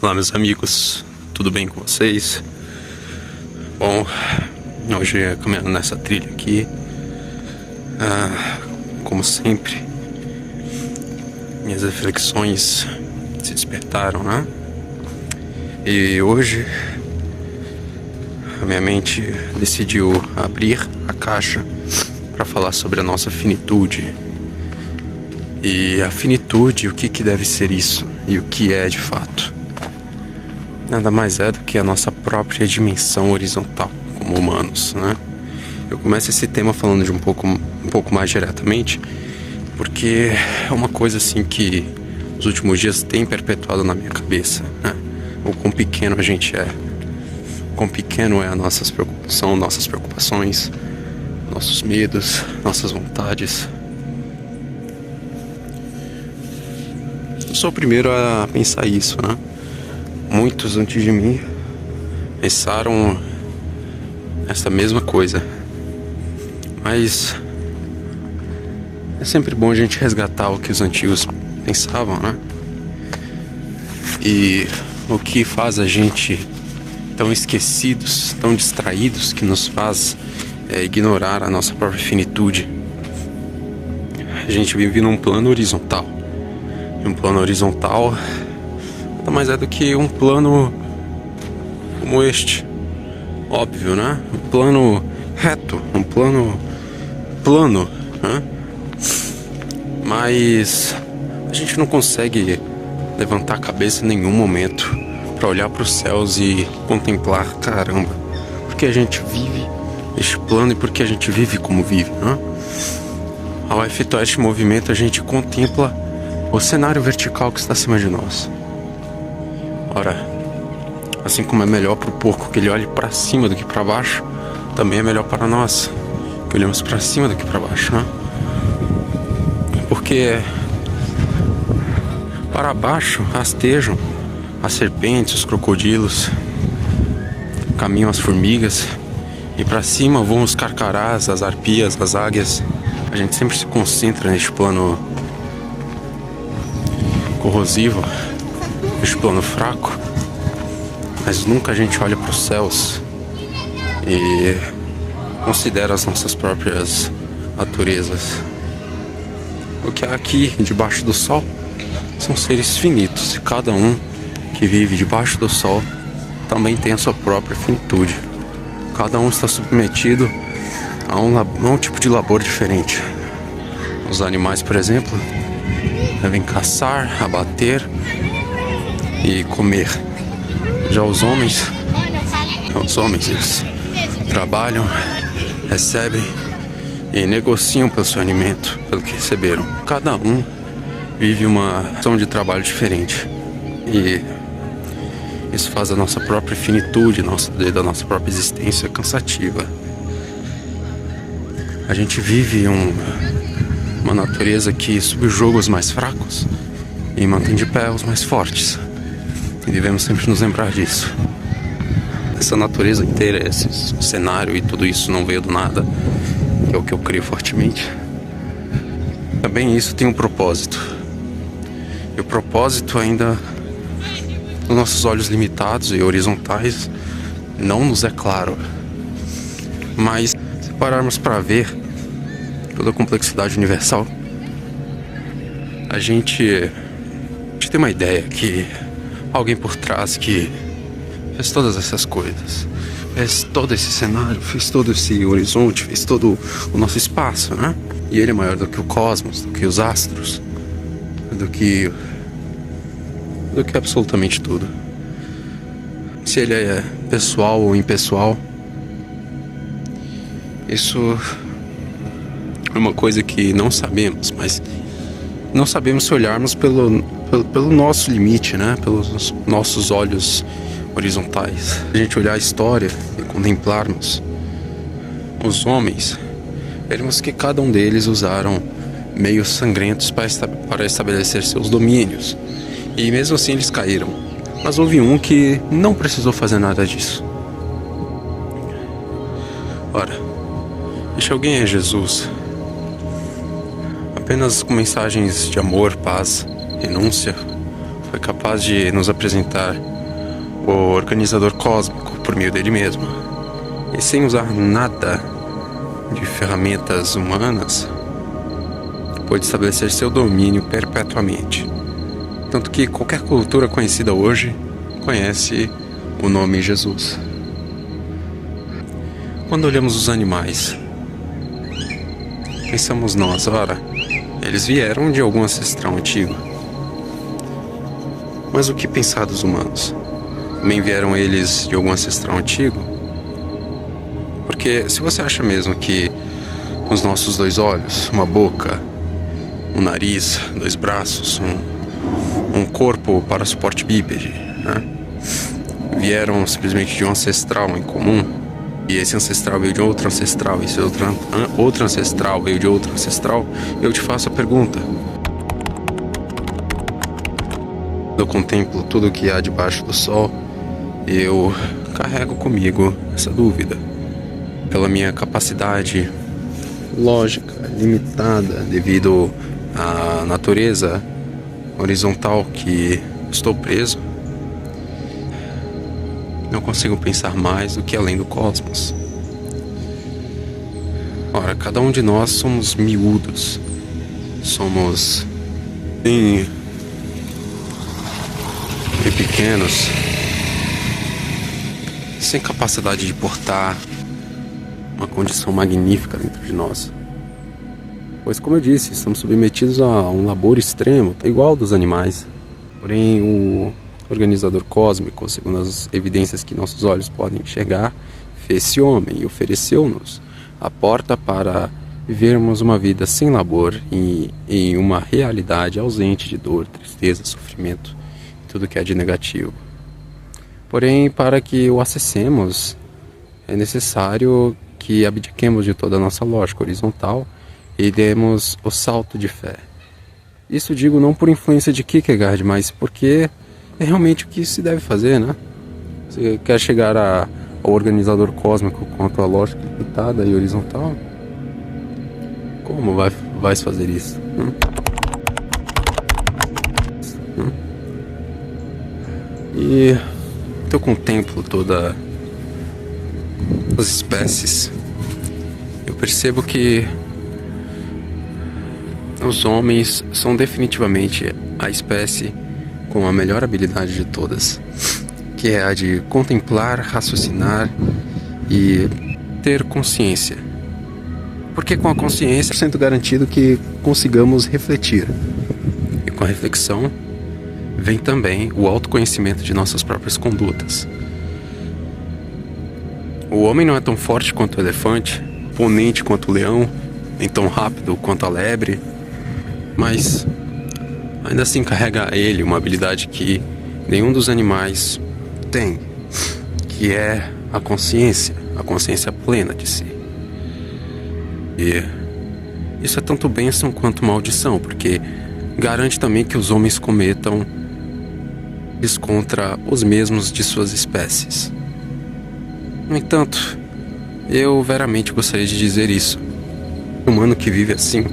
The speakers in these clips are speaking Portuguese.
Olá, meus amigos, tudo bem com vocês? Bom, hoje caminhando nessa trilha aqui, como sempre, minhas reflexões se despertaram, né? E hoje a minha mente decidiu abrir a caixa para falar sobre a nossa finitude. E a finitude, o que deve ser isso e o que é de fato? Nada mais é do que a nossa própria dimensão horizontal como humanos, né? Eu começo esse tema falando de um pouco mais diretamente, porque é uma coisa assim que nos últimos dias tem perpetuado na minha cabeça, né? O quão pequeno a gente é, quão pequeno é são nossas preocupações, nossos medos, nossas vontades. Eu sou o primeiro a pensar isso, né? Muitos antes de mim pensaram essa mesma coisa, mas é sempre bom a gente resgatar o que os antigos pensavam, né? E o que faz a gente tão esquecidos, tão distraídos, que nos faz ignorar a nossa própria finitude. A gente vive num plano horizontal. E um plano horizontal nada mais é do que um plano como este. Óbvio, né? Um plano reto, um plano, né? Mas a gente não consegue levantar a cabeça em nenhum momento para olhar para os céus e contemplar, caramba, porque a gente vive este plano e porque a gente vive como vive, né? Ao efetuar este movimento, a gente contempla o cenário vertical que está acima de nós. Ora, assim como é melhor para o porco que ele olhe para cima do que para baixo, também é melhor para nós que olhamos para cima do que para baixo, né? Porque para baixo rastejam as serpentes, os crocodilos, caminham as formigas, e para cima voam os carcarás, as arpias, as águias. A gente sempre se concentra neste plano corrosivo, neste plano fraco, mas nunca a gente olha para os céus e considera as nossas próprias naturezas. O que há aqui debaixo do sol são seres finitos, e cada um que vive debaixo do sol também tem a sua própria finitude. Cada um está submetido a um tipo de labor diferente. Os animais, por exemplo, devem caçar, abater e comer. Já os homens eles trabalham, recebem e negociam pelo seu alimento, pelo que receberam. Cada um vive uma ação de trabalho diferente, e isso faz a nossa própria finitude, da nossa própria existência cansativa. A gente vive uma natureza que subjuga os mais fracos e mantém de pé os mais fortes. E devemos sempre nos lembrar disso. Essa natureza inteira, esse cenário e tudo isso não veio do nada, que é o que eu creio fortemente. Também isso tem um propósito. E o propósito ainda, nos nossos olhos limitados e horizontais, não nos é claro. Mas se pararmos para ver toda a complexidade universal, a gente tem uma ideia que alguém por trás que fez todas essas coisas, fez todo esse cenário, fez todo esse horizonte, fez todo o nosso espaço, né? E ele é maior do que o cosmos, do que os astros, do que absolutamente tudo. Se ele é pessoal ou impessoal, isso é uma coisa que não sabemos, mas não sabemos se olharmos pelo nosso limite, né? Pelos nossos olhos horizontais. Se a gente olhar a história e contemplarmos os homens, veremos que cada um deles usaram meios sangrentos para estabelecer seus domínios. E mesmo assim eles caíram. Mas houve um que não precisou fazer nada disso. Ora, este alguém é Jesus. Apenas com mensagens de amor, paz, renúncia, foi capaz de nos apresentar o organizador cósmico por meio dele mesmo. E sem usar nada de ferramentas humanas, pôde estabelecer seu domínio perpetuamente. Tanto que qualquer cultura conhecida hoje conhece o nome Jesus. Quando olhamos os animais, pensamos nós, ora, eles vieram de algum ancestral antigo. Mas o que pensar dos humanos? Também vieram eles de algum ancestral antigo? Porque se você acha mesmo que os nossos 2 olhos, uma boca, um nariz, 2 braços, um corpo para suporte bípede, né, vieram simplesmente de um ancestral em comum, e esse ancestral veio de outro ancestral, e esse outro ancestral veio de outro ancestral, eu te faço a pergunta. Eu contemplo tudo o que há debaixo do sol, e eu carrego comigo essa dúvida. Pela minha capacidade lógica limitada devido à natureza horizontal que estou preso, não consigo pensar mais do que além do cosmos. Ora, cada um de nós somos miúdos, somos bem pequenos, sem capacidade de portar uma condição magnífica dentro de nós. Pois, como eu disse, estamos submetidos a um labor extremo, igual ao dos animais. Porém, o organizador cósmico, segundo as evidências que nossos olhos podem enxergar, fez-se homem e ofereceu-nos a porta para vivermos uma vida sem labor e em uma realidade ausente de dor, tristeza, sofrimento, tudo que é de negativo. Porém, para que o acessemos, é necessário que abdiquemos de toda a nossa lógica horizontal e demos o salto de fé. Isso digo não por influência de Kierkegaard, mas porque é realmente o que se deve fazer, né? Você quer chegar ao organizador cósmico com a tua lógica limitada e horizontal? Como vais fazer isso? E eu contemplo todas as espécies. Eu percebo que os homens são definitivamente a espécie com a melhor habilidade de todas, que é a de contemplar, raciocinar e ter consciência. Porque com a consciência é 100% garantido que consigamos refletir. E com a reflexão vem também o autoconhecimento de nossas próprias condutas. O homem não é tão forte quanto o elefante, imponente quanto o leão, nem tão rápido quanto a lebre, mas ainda assim carrega a ele uma habilidade que nenhum dos animais tem, que é a consciência plena de si. E isso é tanto bênção quanto maldição, porque garante também que os homens cometam contra os mesmos de suas espécies. No entanto, eu veramente gostaria de dizer isso. Um humano que vive assim,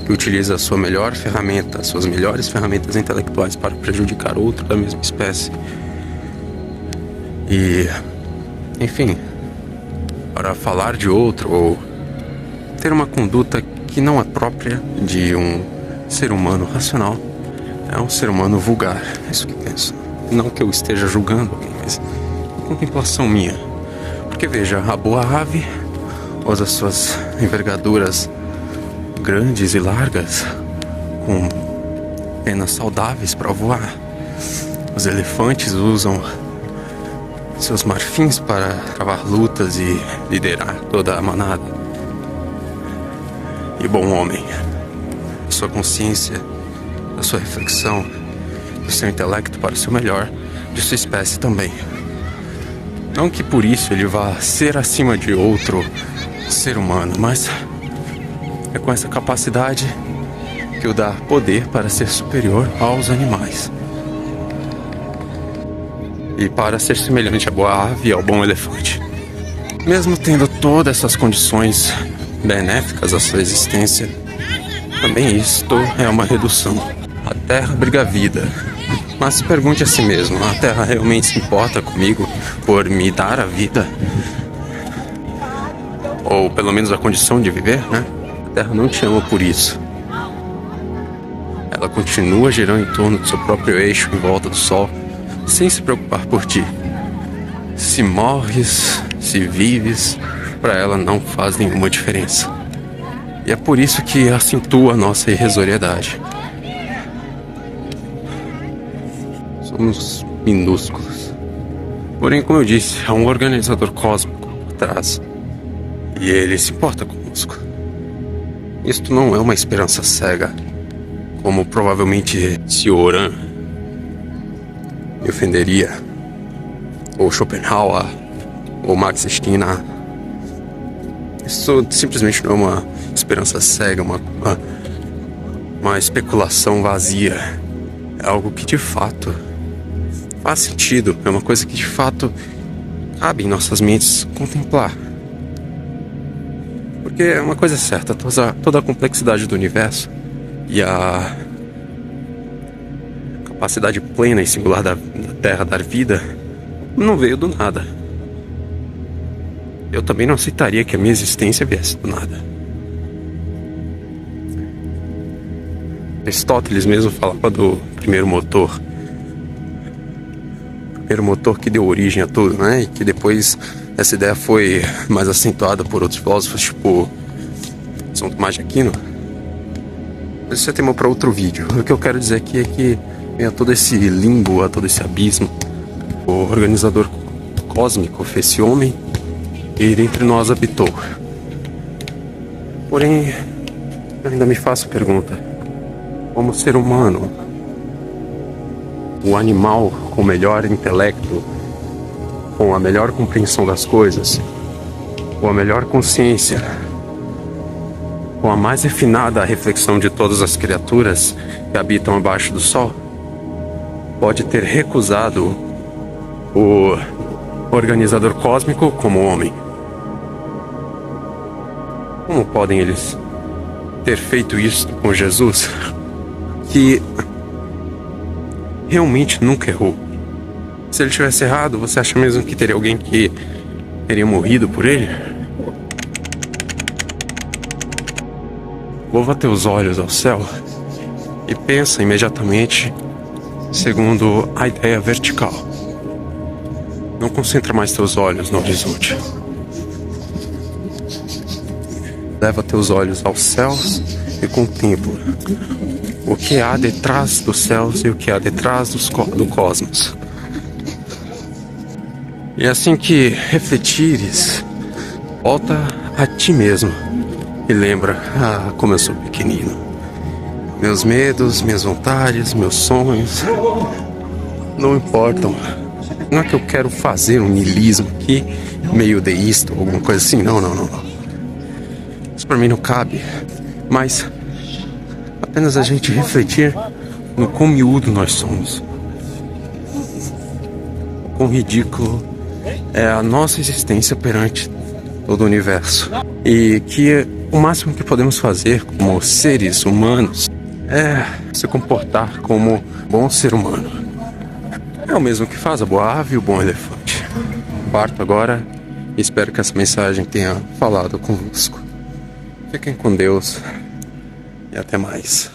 que utiliza a sua melhor ferramenta, suas melhores ferramentas intelectuais para prejudicar outro da mesma espécie. E, enfim, para falar de outro ou ter uma conduta que não é própria de um ser humano racional, é um ser humano vulgar. É isso que penso. Não que eu esteja julgando alguém, mas contemplação minha. Porque veja, a boa ave usa suas envergaduras grandes e largas, com penas saudáveis para voar. Os elefantes usam seus marfins para travar lutas e liderar toda a manada. E bom homem, a sua consciência, a sua reflexão, o seu intelecto para o seu melhor, de sua espécie também. Não que por isso ele vá ser acima de outro ser humano, mas é com essa capacidade que o dá poder para ser superior aos animais. E para ser semelhante à boa ave e ao bom elefante. Mesmo tendo todas essas condições benéficas à sua existência, também isto é uma redução. A terra abriga a vida, Mas pergunte a si mesmo, a Terra realmente se importa comigo por me dar a vida? Ou pelo menos a condição de viver, né? A Terra não te ama por isso. Ela continua girando em torno do seu próprio eixo em volta do Sol, sem se preocupar por ti. Se morres, se vives, para ela não faz nenhuma diferença. E é por isso que acentua a nossa irrisoriedade. Somos minúsculos. Porém, como eu disse, há um organizador cósmico por trás. E ele se importa conosco. Isto não é uma esperança cega, como provavelmente Cioran defenderia, ou Schopenhauer, ou Max Stirner. Isso simplesmente não é uma esperança cega, uma especulação vazia. É algo que de fato faz sentido, é uma coisa que de fato cabe em nossas mentes contemplar. Porque é uma coisa certa, toda a complexidade do universo e a capacidade plena e singular da Terra dar vida não veio do nada. Eu também não aceitaria que a minha existência viesse do nada. Aristóteles mesmo falava do primeiro motor. O primeiro motor que deu origem a tudo, né? E que depois essa ideia foi mais acentuada por outros filósofos, tipo São Tomás de Aquino. Mas isso é tema para outro vídeo. O que eu quero dizer aqui é que a todo esse limbo, a todo esse abismo, o organizador cósmico fez-se homem e entre nós habitou. Porém, eu ainda me faço a pergunta: como ser humano, o animal com o melhor intelecto, com a melhor compreensão das coisas, com a melhor consciência, com a mais refinada reflexão de todas as criaturas que habitam abaixo do Sol, pode ter recusado o organizador cósmico como homem? Como podem eles ter feito isso com Jesus, que realmente nunca errou? Se ele tivesse errado, você acha mesmo que teria alguém que teria morrido por ele? Volva teus olhos ao céu e pensa imediatamente segundo a ideia vertical. Não concentra mais teus olhos no horizonte. Leva teus olhos aos céus e contempla o que há detrás dos céus e o que há detrás do cosmos. E assim que refletires, volta a ti mesmo e lembra: como eu sou pequenino. Meus medos, minhas vontades, meus sonhos não importam. Não é que eu quero fazer um niilismo aqui, meio deísta ou alguma coisa assim. Não. Isso pra mim não cabe. Mas apenas a gente refletir no quão miúdo nós somos. O quão ridículo é a nossa existência perante todo o universo. E que o máximo que podemos fazer como seres humanos é se comportar como bom ser humano. É o mesmo que faz a boa ave e o bom elefante. Parto agora e espero que essa mensagem tenha falado convosco. Fiquem com Deus e até mais.